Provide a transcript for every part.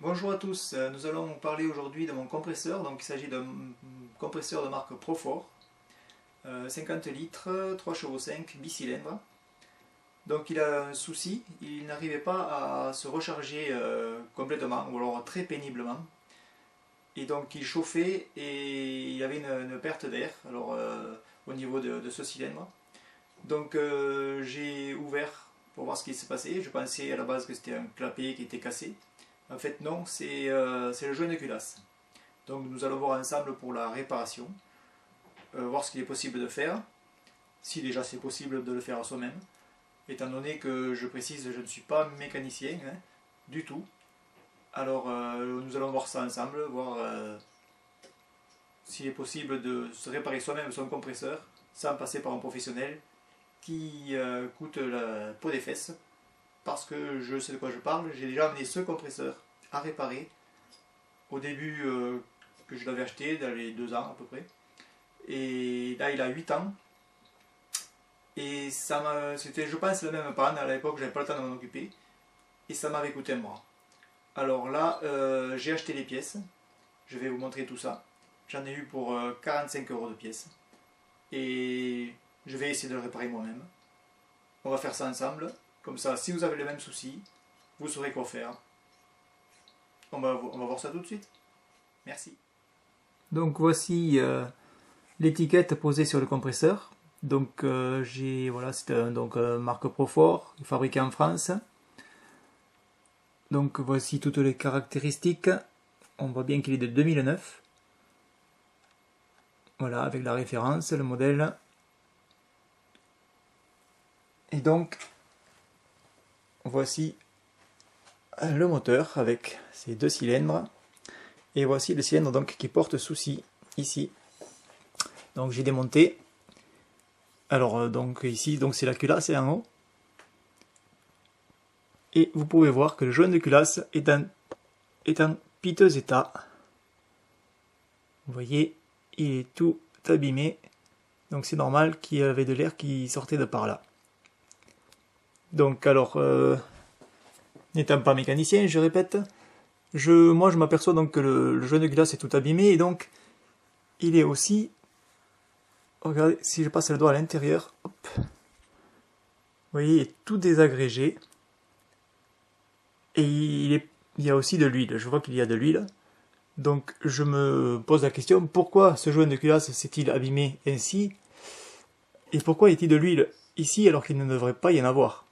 Bonjour à tous, nous allons parler aujourd'hui de mon compresseur. Donc il s'agit d'un compresseur de marque Profor, 50 litres, 3 chevaux 5, bicylindre. Donc il a un souci, il n'arrivait pas à se recharger complètement, ou alors très péniblement. Et donc il chauffait et il avait une perte d'air au niveau de ce cylindre. Donc j'ai ouvert pour voir ce qui s'est passé. Je pensais à la base que c'était un clapet qui était cassé. En fait non, c'est le joint de culasse. Donc nous allons voir ensemble pour la réparation, voir ce qu'il est possible de faire, si déjà c'est possible de le faire soi-même, étant donné que je précise, je ne suis pas mécanicien du tout. Alors nous allons voir ça ensemble, voir s'il est possible de se réparer soi-même son compresseur sans passer par un professionnel qui coûte la peau des fesses. Parce que je sais de quoi je parle, j'ai déjà amené ce compresseur à réparer au début que je l'avais acheté, dans les 2 ans à peu près. Et là il a 8 ans. Et c'était je pense la même panne, à l'époque j'avais pas le temps de m'en occuper. Et ça m'avait coûté un bras. Alors là j'ai acheté les pièces, je vais vous montrer tout ça. J'en ai eu pour 45 € de pièces. Et je vais essayer de le réparer moi-même. On va faire ça ensemble. Comme ça, si vous avez les mêmes soucis, vous saurez quoi faire. On va voir ça tout de suite. Merci. Donc voici l'étiquette posée sur le compresseur. Donc voilà, c'est marque Profor, fabriqué en France. Donc voici toutes les caractéristiques. On voit bien qu'il est de 2009. Voilà, avec la référence, le modèle. Et donc voici le moteur avec ses 2 cylindres. Et voici le cylindre donc qui porte souci ici. Donc j'ai démonté. Alors donc ici donc c'est la culasse en haut. Et vous pouvez voir que le joint de culasse est en piteux état. Vous voyez, il est tout abîmé. Donc c'est normal qu'il y avait de l'air qui sortait de par là. Donc alors n'étant pas mécanicien, je répète, moi je m'aperçois donc que le joint de culasse est tout abîmé et donc il est aussi, regardez, si je passe le doigt à l'intérieur, hop, vous voyez, il est tout désagrégé et il y a aussi de l'huile, je vois qu'il y a de l'huile. Donc je me pose la question, pourquoi ce joint de culasse s'est-il abîmé ainsi et pourquoi y a-t-il de l'huile ici alors qu'il ne devrait pas y en avoir?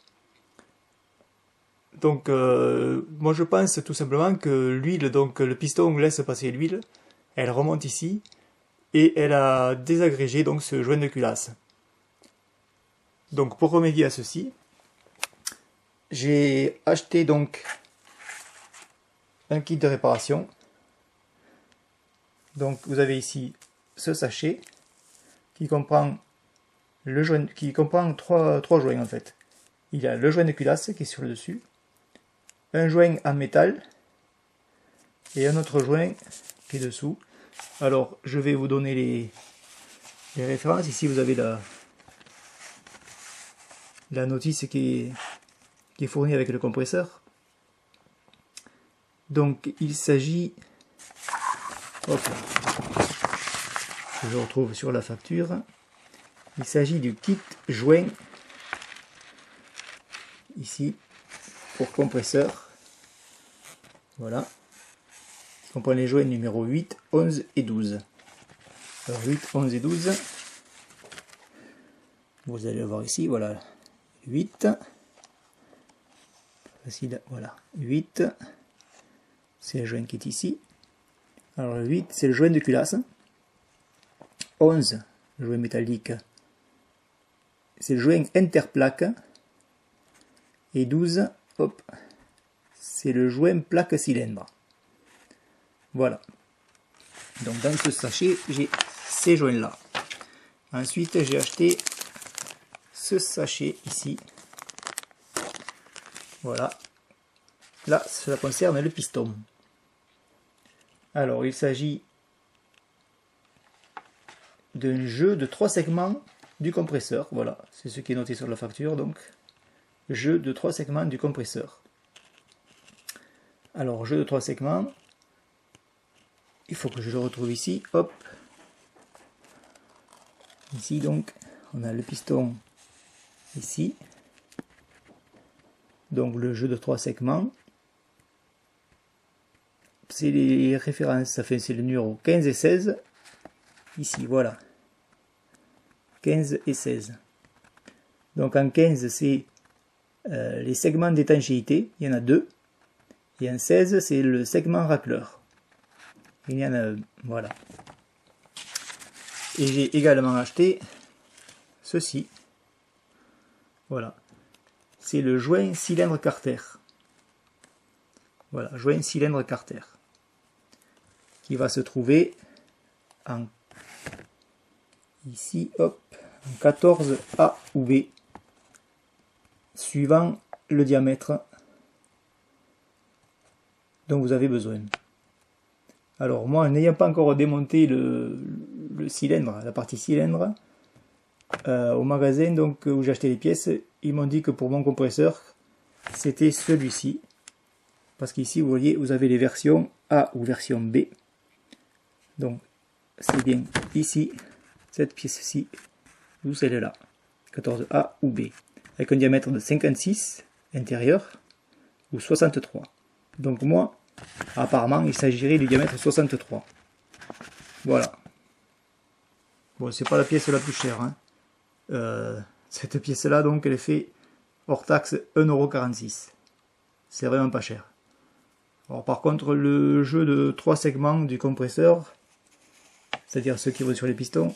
Donc moi je pense tout simplement que l'huile, donc le piston laisse passer l'huile, elle remonte ici et elle a désagrégé donc ce joint de culasse. Donc pour remédier à ceci, j'ai acheté donc un kit de réparation. Donc vous avez ici ce sachet qui comprend trois joints en fait. Il y a le joint de culasse qui est sur le dessus, un joint en métal et un autre joint qui est dessous. Alors je vais vous donner les références. Ici vous avez la notice qui est fournie avec le compresseur. Donc il s'agit, hop, je retrouve sur la facture, il s'agit du kit joint ici pour compresseur. Voilà, qui comprend les joints numéro 8, 11 et 12. Alors 8, 11 et 12, vous allez le voir ici, voilà, 8, facile, voilà, 8, c'est le joint qui est ici. Alors le 8, c'est le joint de culasse. 11, le joint métallique, c'est le joint interplaque. Et 12, hop, c'est le joint plaque cylindre. Voilà. Donc dans ce sachet, j'ai ces joints là. Ensuite, j'ai acheté ce sachet ici. Voilà. Là, cela concerne le piston. Alors, il s'agit d'un jeu de 3 segments du compresseur. Voilà, c'est ce qui est noté sur la facture. Donc, jeu de 3 segments du compresseur. Alors, jeu de 3 segments. Il faut que je le retrouve ici. Hop. Ici, donc, on a le piston ici. Donc, le jeu de 3 segments. C'est les références, ça fait c'est le numéro 15 et 16. Ici, voilà. 15 et 16. Donc, en 15, c'est les segments d'étanchéité. Il y en a 2. Et en 16, c'est le segment racleur. Il y en a un, voilà. Et j'ai également acheté ceci. Voilà. C'est le joint cylindre Carter. Voilà, joint cylindre Carter. Qui va se trouver en ici, hop, en 14 A ou B. Suivant le diamètre dont vous avez besoin. Alors moi, n'ayant pas encore démonté le cylindre, la partie cylindre, au magasin donc, où j'ai acheté les pièces, ils m'ont dit que pour mon compresseur, c'était celui-ci. Parce qu'ici, vous voyez, vous avez les versions A ou version B. Donc, c'est bien ici, cette pièce-ci, ou celle-là, 14A ou B. Avec un diamètre de 56 intérieur, ou 63. Donc moi, apparemment, il s'agirait du diamètre 63. Voilà. Bon, c'est pas la pièce la plus chère. Hein. Cette pièce-là, donc, elle est faite hors taxe 1,46 €. C'est vraiment pas cher. Alors, par contre, le jeu de 3 segments du compresseur, c'est-à-dire ceux qui vont sur les pistons,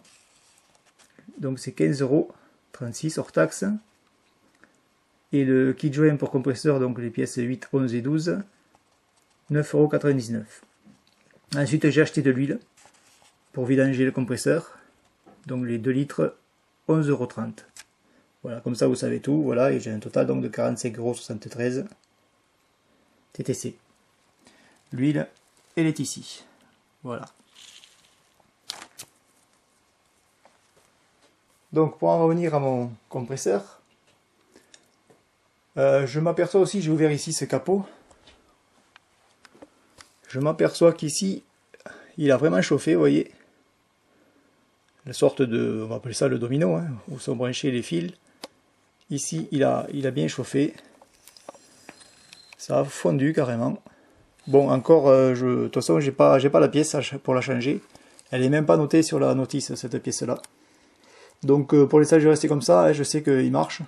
donc c'est 15,36 € hors taxe. Et le kit joint pour compresseur, donc les pièces 8, 11 et 12, 9,99 €. Ensuite, j'ai acheté de l'huile pour vidanger le compresseur. Donc les 2 litres, 11,30 €. Voilà, comme ça vous savez tout. Voilà, et j'ai un total donc de 45,73 € TTC. L'huile, elle est ici. Voilà. Donc pour en revenir à mon compresseur, je m'aperçois aussi, j'ai ouvert ici ce capot. Je m'aperçois qu'ici, il a vraiment chauffé, vous voyez. Une sorte de, on va appeler ça le domino, hein, où sont branchés les fils. Ici, il a bien chauffé. Ça a fondu carrément. Bon, encore, de toute façon, j'ai pas la pièce pour la changer. Elle n'est même pas notée sur la notice, cette pièce-là. Donc, pour l'instant, je vais rester comme ça. Hein, je sais qu'il marche.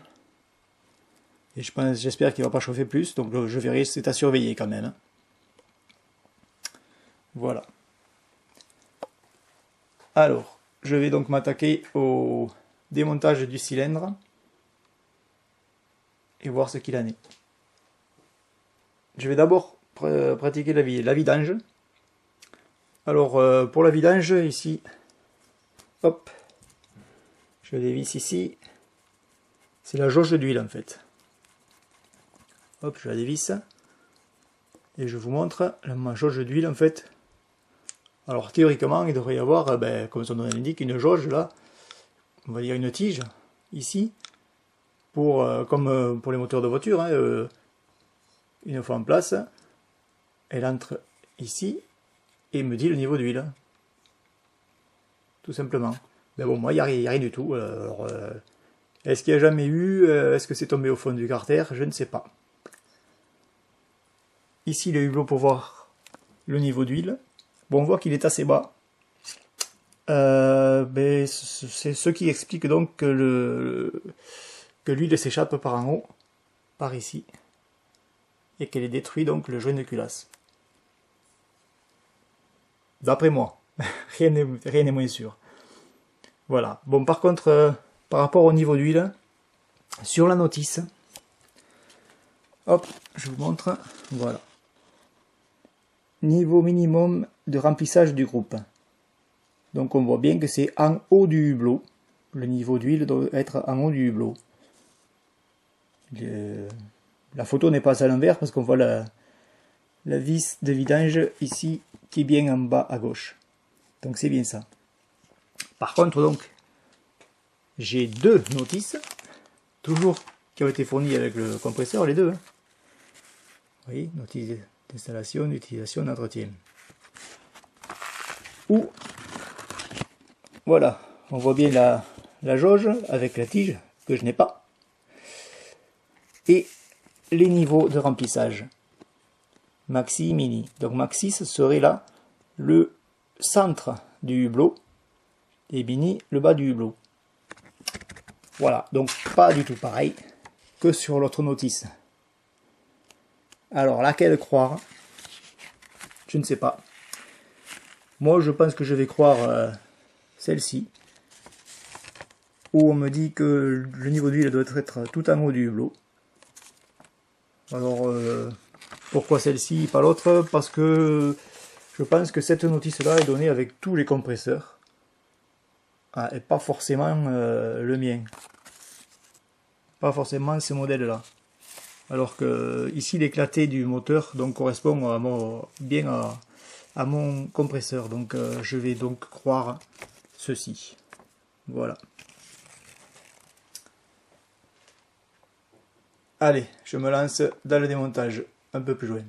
Et j'espère qu'il ne va pas chauffer plus. Donc, je verrai, c'est à surveiller quand même. Hein. Voilà. Alors, je vais donc m'attaquer au démontage du cylindre et voir ce qu'il en est. Je vais d'abord pratiquer la vidange. Alors, pour la vidange, ici, hop, je dévisse ici. C'est la jauge d'huile en fait. Hop, je la dévisse. Et je vous montre ma jauge d'huile en fait. Alors théoriquement, il devrait y avoir, comme son nom l'indique, une jauge là. On va dire une tige, ici. Comme pour les moteurs de voiture. Hein, une fois en place, elle entre ici et me dit le niveau d'huile. Tout simplement. Mais bon, moi, il n'y a rien du tout. Alors, est-ce qu'il n'y a jamais eu, est-ce que c'est tombé au fond du carter? Je ne sais pas. Ici, le hublot pour voir le niveau d'huile. Bon, on voit qu'il est assez bas. C'est ce qui explique donc que l'huile s'échappe par en haut, par ici, et qu'elle détruit donc le joint de culasse. D'après moi, rien n'est moins sûr. Voilà. Bon, par contre, par rapport au niveau d'huile, sur la notice, hop, je vous montre, voilà. Niveau minimum de remplissage du groupe. Donc on voit bien que c'est en haut du hublot. Le niveau d'huile doit être en haut du hublot. La photo n'est pas à l'envers parce qu'on voit la vis de vidange ici qui est bien en bas à gauche. Donc c'est bien ça. Par contre donc, j'ai deux notices, toujours qui ont été fournies avec le compresseur, les deux. Hein. Vous voyez, notice d'installation, d'utilisation, d'entretien. Ou, voilà, on voit bien la jauge avec la tige, que je n'ai pas. Et les niveaux de remplissage. Maxi, mini. Donc maxi, ce serait là le centre du hublot. Et mini, le bas du hublot. Voilà, donc pas du tout pareil que sur l'autre notice. Alors, laquelle croire? Je ne sais pas. Moi, je pense que je vais croire celle-ci, où on me dit que le niveau d'huile doit être tout en haut du hublot. Alors, pourquoi celle-ci et pas l'autre? Parce que je pense que cette notice-là est donnée avec tous les compresseurs. Ah, et pas forcément le mien. Pas forcément ce modèle-là. Alors que ici l'éclaté du moteur donc correspond bien à mon compresseur. Donc je vais donc croire ceci. Voilà. Allez, je me lance dans le démontage un peu plus loin.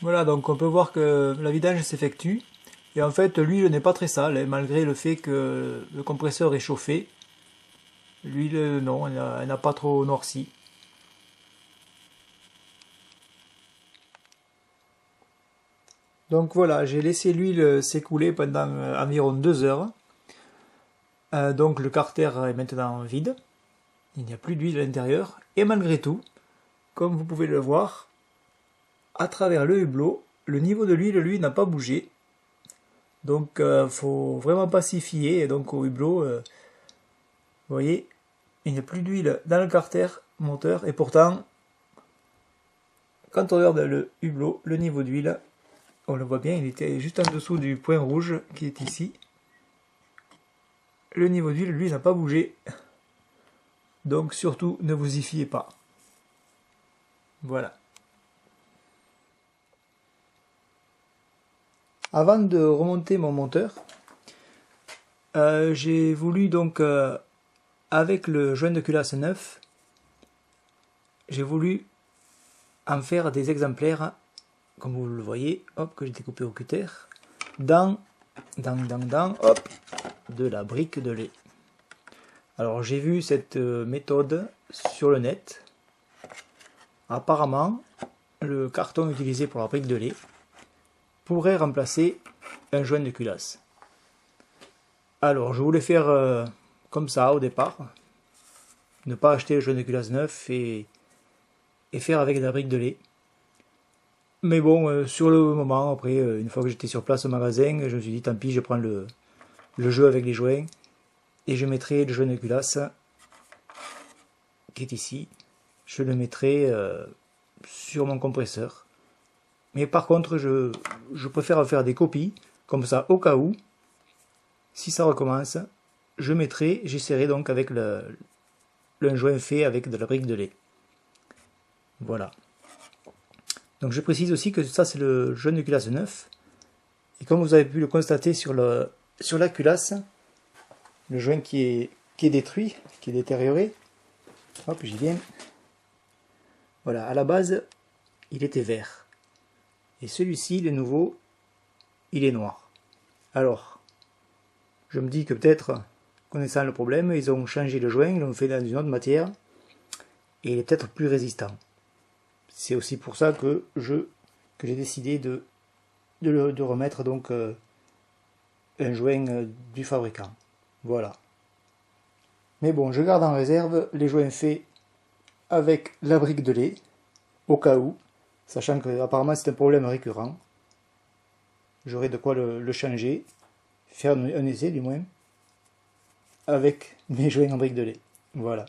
Voilà, donc on peut voir que la vidange s'effectue. Et en fait, l'huile n'est pas très sale, hein, malgré le fait que le compresseur est chauffé. L'huile, non, elle n'a pas trop noirci. Donc voilà, j'ai laissé l'huile s'écouler pendant environ 2 heures. Donc le carter est maintenant vide. Il n'y a plus d'huile à l'intérieur. Et malgré tout, comme vous pouvez le voir, à travers le hublot, le niveau de l'huile, lui, n'a pas bougé. Donc faut vraiment pas s'y fier. Et donc au hublot, vous voyez, il n'y a plus d'huile dans le carter moteur. Et pourtant, quand on regarde le hublot, le niveau d'huile, on le voit bien, il était juste en dessous du point rouge qui est ici. Le niveau d'huile, lui, n'a pas bougé. Donc surtout, ne vous y fiez pas. Voilà. Avant de remonter mon monteur, j'ai voulu donc, avec le joint de culasse neuf, j'ai voulu en faire des exemplaires, comme vous le voyez, hop, que j'ai découpé au cutter, dans, hop, de la brique de lait. Alors j'ai vu cette méthode sur le net. Apparemment, le carton utilisé pour la brique de lait pourrait remplacer un joint de culasse. Alors je voulais faire comme ça au départ, ne pas acheter le joint de culasse neuf et faire avec de la brique de lait. Mais bon, sur le moment, après, une fois que j'étais sur place au magasin, je me suis dit tant pis, je prends le jeu avec les joints et je mettrai le joint de culasse qui est ici, je le mettrai sur mon compresseur. Mais par contre, je préfère faire des copies, comme ça, au cas où, si ça recommence, j'essaierai donc avec le joint fait avec de la brique de lait. Voilà. Donc je précise aussi que ça c'est le joint de culasse neuf. Et comme vous avez pu le constater sur la culasse, le joint qui est détruit, qui est détérioré, hop, j'y viens. Voilà, à la base, il était vert. Et celui-ci, le nouveau, il est noir. Alors, je me dis que peut-être, connaissant le problème, ils ont changé le joint, ils l'ont fait dans une autre matière, et il est peut-être plus résistant. C'est aussi pour ça que j'ai décidé de de remettre donc un joint du fabricant. Voilà. Mais bon, je garde en réserve les joints faits avec la brique de lait, au cas où, sachant que apparemment c'est un problème récurrent. J'aurai de quoi le changer, faire un essai du moins, avec mes joints en brique de lait. Voilà.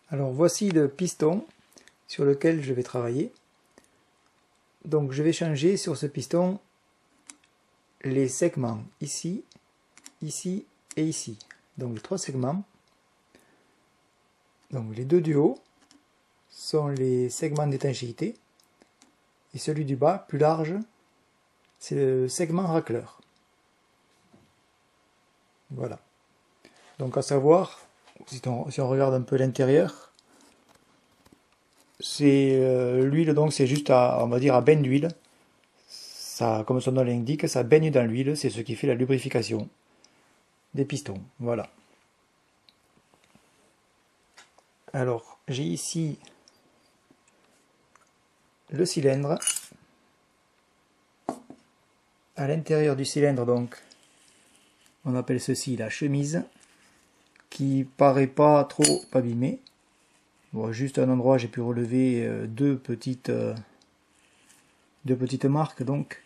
Alors voici le piston sur lequel je vais travailler. Donc je vais changer sur ce piston les segments ici, ici et ici. Donc les trois segments. Donc les deux du haut sont les segments d'étanchéité et celui du bas, plus large, c'est le segment racleur. Voilà. Donc à savoir, si on regarde un peu l'intérieur, c'est l'huile, donc c'est juste on va dire à bain d'huile. Ça, comme son nom l'indique, ça baigne dans l'huile, c'est ce qui fait la lubrification des pistons. Voilà. Alors, j'ai ici le cylindre. À l'intérieur du cylindre, donc, on appelle ceci la chemise, qui paraît pas trop abîmée. Bon, juste à un endroit, j'ai pu relever deux petites marques, donc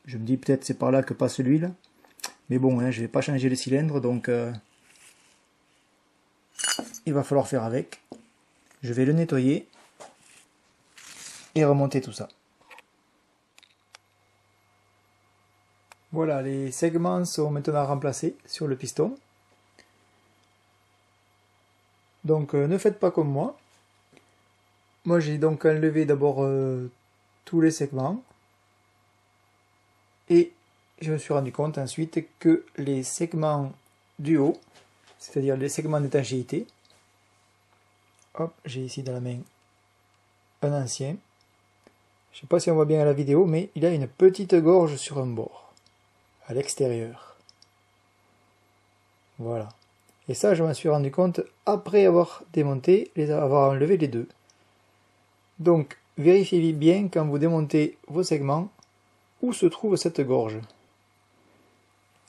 je me dis peut-être c'est par là que passe l'huile. Mais bon, hein, je vais pas changer le cylindre, donc il va falloir faire avec. Je vais le nettoyer et remonter tout ça. Voilà, les segments sont maintenant remplacés sur le piston. Donc ne faites pas comme moi. Moi j'ai donc enlevé d'abord tous les segments. Et je me suis rendu compte ensuite que les segments du haut, c'est-à-dire les segments d'étanchéité, hop, j'ai ici dans la main un ancien. Je ne sais pas si on voit bien à la vidéo, mais il a une petite gorge sur un bord, à l'extérieur. Voilà. Et ça, je m'en suis rendu compte après avoir démonté, avoir enlevé les deux. Donc, vérifiez bien quand vous démontez vos segments où se trouve cette gorge.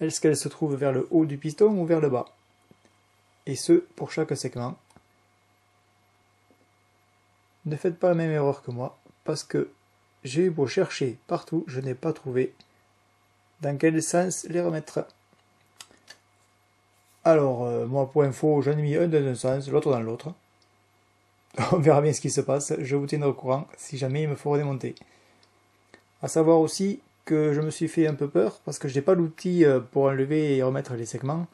Est-ce qu'elle se trouve vers le haut du piston ou vers le bas? Et ce, pour chaque segment. Ne faites pas la même erreur que moi, parce que j'ai eu beau chercher partout, je n'ai pas trouvé dans quel sens les remettre. Alors, moi pour info, j'en ai mis un dans un sens, l'autre dans l'autre. On verra bien ce qui se passe, je vous tiendrai au courant si jamais il me faut redémonter. A savoir aussi que je me suis fait un peu peur, parce que je n'ai pas l'outil pour enlever et remettre les segments.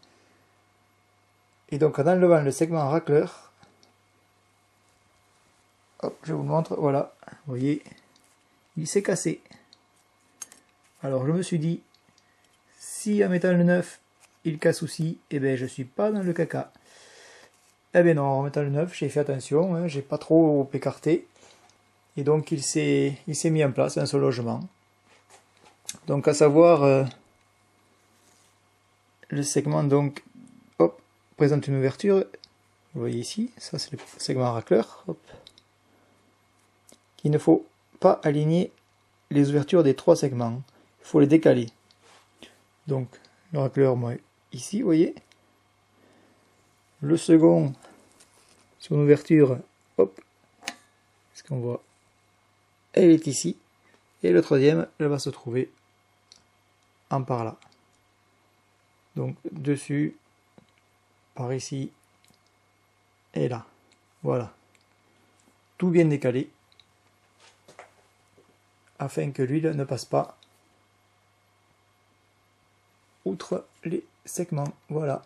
Et donc en enlevant le segment racleur, hop, je vous le montre, voilà, vous voyez, il s'est cassé. Alors je me suis dit, si en mettant le neuf, il casse aussi, eh bien je suis pas dans le caca. Eh bien non, en mettant le neuf, j'ai fait attention, hein, j'ai pas trop écarté. Et donc il s'est mis en place, un seul logement. Donc à savoir, le segment donc, hop, présente une ouverture. Vous voyez ici, ça c'est le segment racleur. Hop. Il ne faut pas aligner les ouvertures des trois segments. Il faut les décaler. Donc le racleur, moi, ici, vous voyez. Le second, son ouverture, hop, ce qu'on voit, elle est ici. Et le troisième, elle va se trouver en par là. Donc dessus, par ici, et là. Voilà. Tout bien décalé, afin que l'huile ne passe pas outre les segments. Voilà.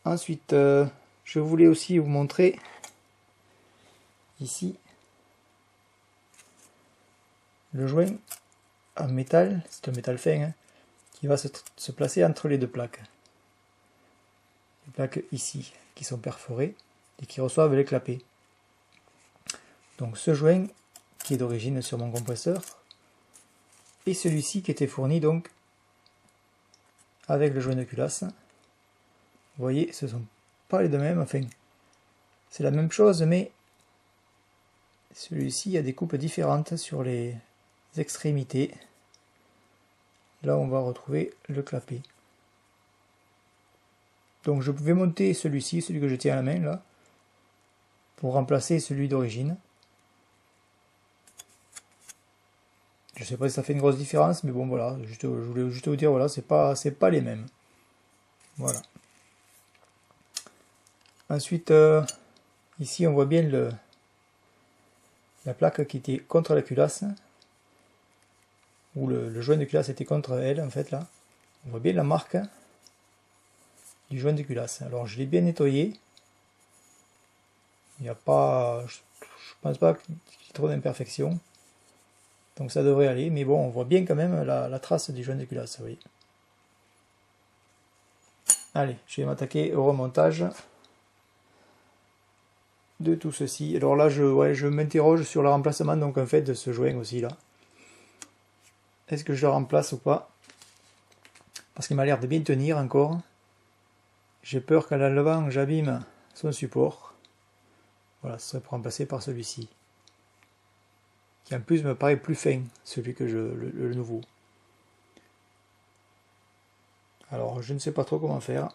Ensuite, je voulais aussi vous montrer ici le joint en métal, c'est un métal fin, hein, qui va se placer entre les deux plaques. Les plaques ici qui sont perforées et qui reçoivent les clapets. Donc ce joint qui est d'origine sur mon compresseur et celui-ci qui était fourni donc avec le joint de culasse. Vous voyez, ce ne sont pas les deux mêmes, enfin c'est la même chose, mais Celui-ci a des coupes différentes sur les extrémités. Là, on va retrouver le clapet. Donc je vais monter celui-ci, celui que je tiens à la main là, pour remplacer celui d'origine. Je sais pas si ça fait une grosse différence, mais bon voilà, je voulais juste vous dire, voilà, c'est pas les mêmes. Voilà. Ensuite, ici on voit bien la plaque qui était contre la culasse, ou le joint de culasse était contre elle en fait là. On voit bien la marque du joint de culasse. Alors je l'ai bien nettoyé. Il n'y a pas, je pense pas qu'il y ait trop d'imperfections. Donc ça devrait aller, mais bon, on voit bien quand même la trace du joint de culasse, vous voyez. Allez, je vais m'attaquer au remontage de tout ceci. Alors là, je m'interroge sur le remplacement donc en fait de ce joint aussi là. Est-ce que je le remplace ou pas? Parce qu'il m'a l'air de bien tenir encore. J'ai peur qu'en l'enlevant, j'abîme son support. Voilà, ce serait pour remplacer par celui-ci. Qui en plus me paraît plus fin, celui que le nouveau. Alors, je ne sais pas trop comment faire.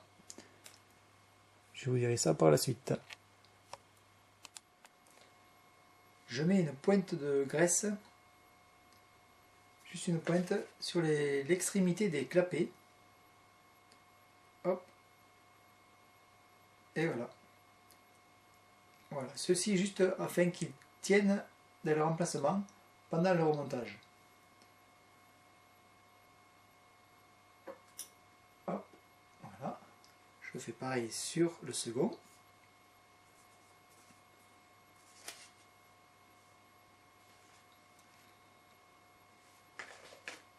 Je vous dirai ça par la suite. Je mets une pointe de graisse, juste une pointe, sur l'extrémité des clapets. Hop. Et voilà. Voilà. Ceci juste afin qu'ils tiennent dans le remplacement pendant le remontage. Hop. Voilà. Je fais pareil sur le second.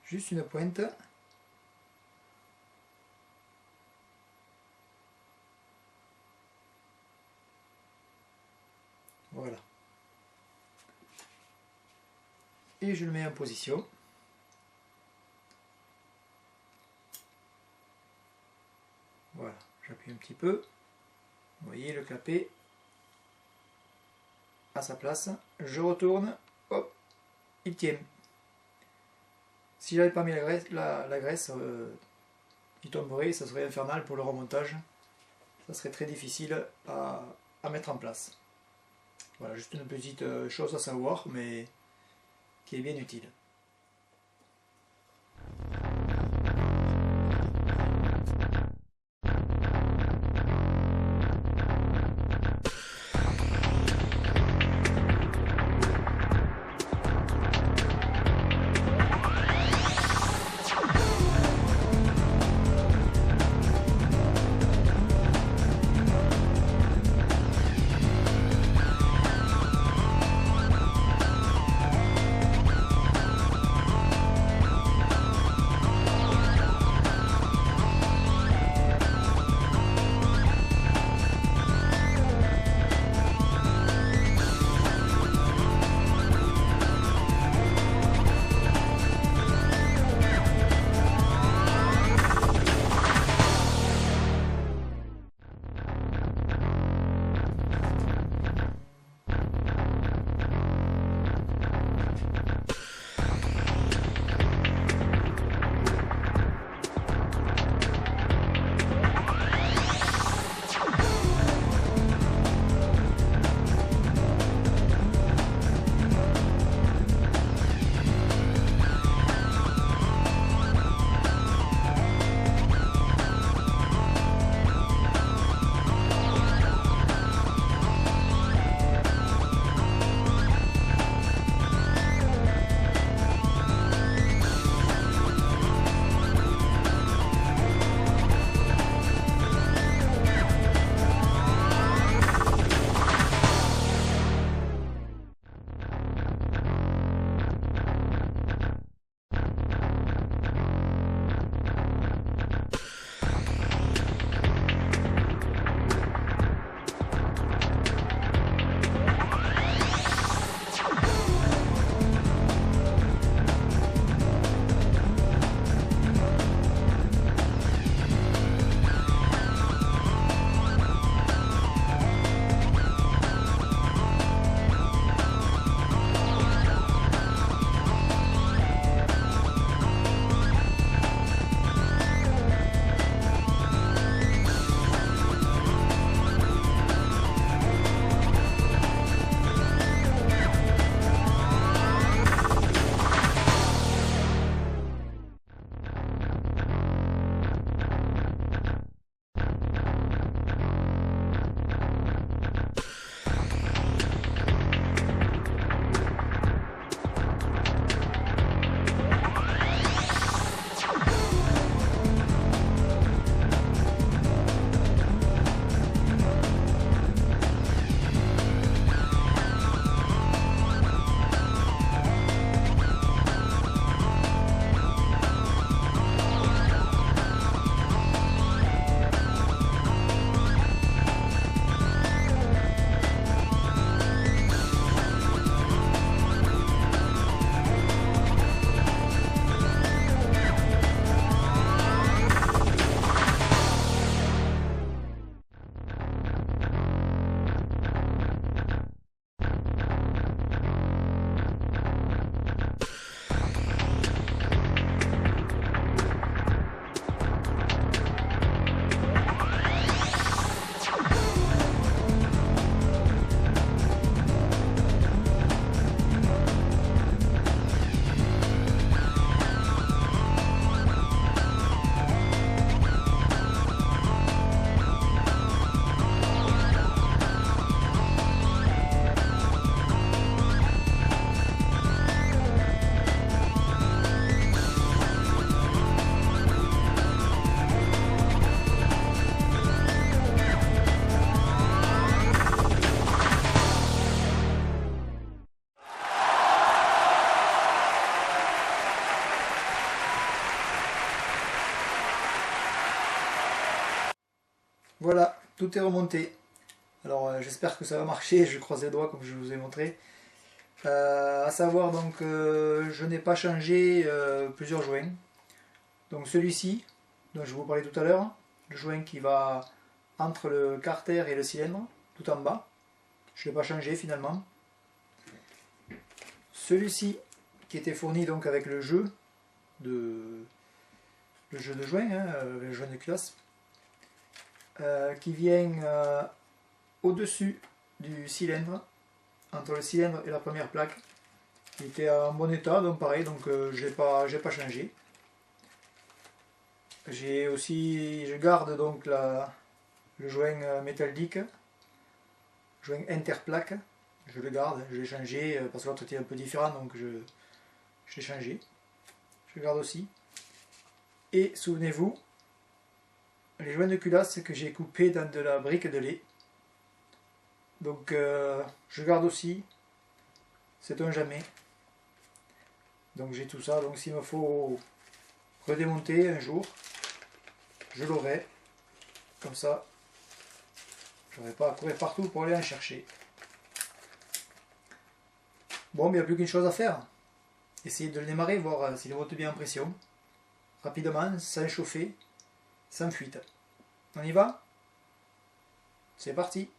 Juste une pointe. Voilà. Et je le mets en position. Voilà, j'appuie un petit peu. Vous voyez le clapet à sa place. Je retourne, hop, il tient. Si j'avais pas mis la graisse, il tomberait, ça serait infernal pour le remontage. Ça serait très difficile à mettre en place. Voilà, juste une petite chose à savoir, mais qui est bien utile. tout est remonté. Alors j'espère que ça va marcher, je croise les doigts comme je vous ai montré. À savoir donc je n'ai pas changé plusieurs joints. Donc celui-ci, dont je vous parlais tout à l'heure, le joint qui va entre le carter et le cylindre, tout en bas, je ne l'ai pas changé finalement. Celui-ci qui était fourni donc avec le jeu de joint, le joint de culasse, qui vient au-dessus du cylindre, entre le cylindre et la première plaque. Il était en bon état, donc pareil, donc j'ai pas changé. Je garde donc le joint métallique, joint interplaque, je le garde, je l'ai changé parce que l'autre était un peu différent, donc je l'ai changé. Je le garde aussi. Et souvenez-vous, les joints de culasse que j'ai coupés dans de la brique de lait. Donc je garde aussi, sait-on jamais. Donc j'ai tout ça, donc s'il me faut redémonter un jour, je l'aurai. Comme ça, je n'aurai pas à courir partout pour aller en chercher. Bon, mais il n'y a plus qu'une chose à faire. Essayez de le démarrer, voir s'il monte bien en pression. Rapidement, sans chauffer, sans fuite. On y va? C'est parti!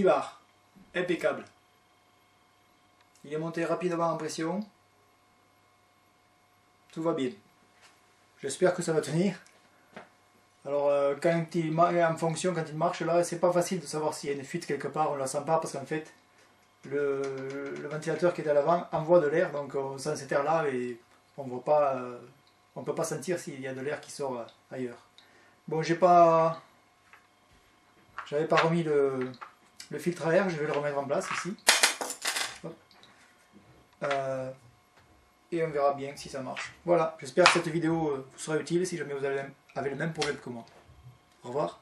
Bar, impeccable. Il est monté rapidement en pression. Tout va bien. J'espère que ça va tenir. Alors quand il en fonction, quand il marche là, c'est pas facile de savoir s'il y a une fuite quelque part, on la sent pas parce qu'en fait le ventilateur qui est à l'avant envoie de l'air, donc on sent cet air là et on voit pas, on peut pas sentir s'il y a de l'air qui sort ailleurs. Bon, j'avais pas remis le filtre à air, je vais le remettre en place ici. Et on verra bien si ça marche. Voilà, j'espère que cette vidéo vous sera utile si jamais vous avez le même problème que moi. Au revoir.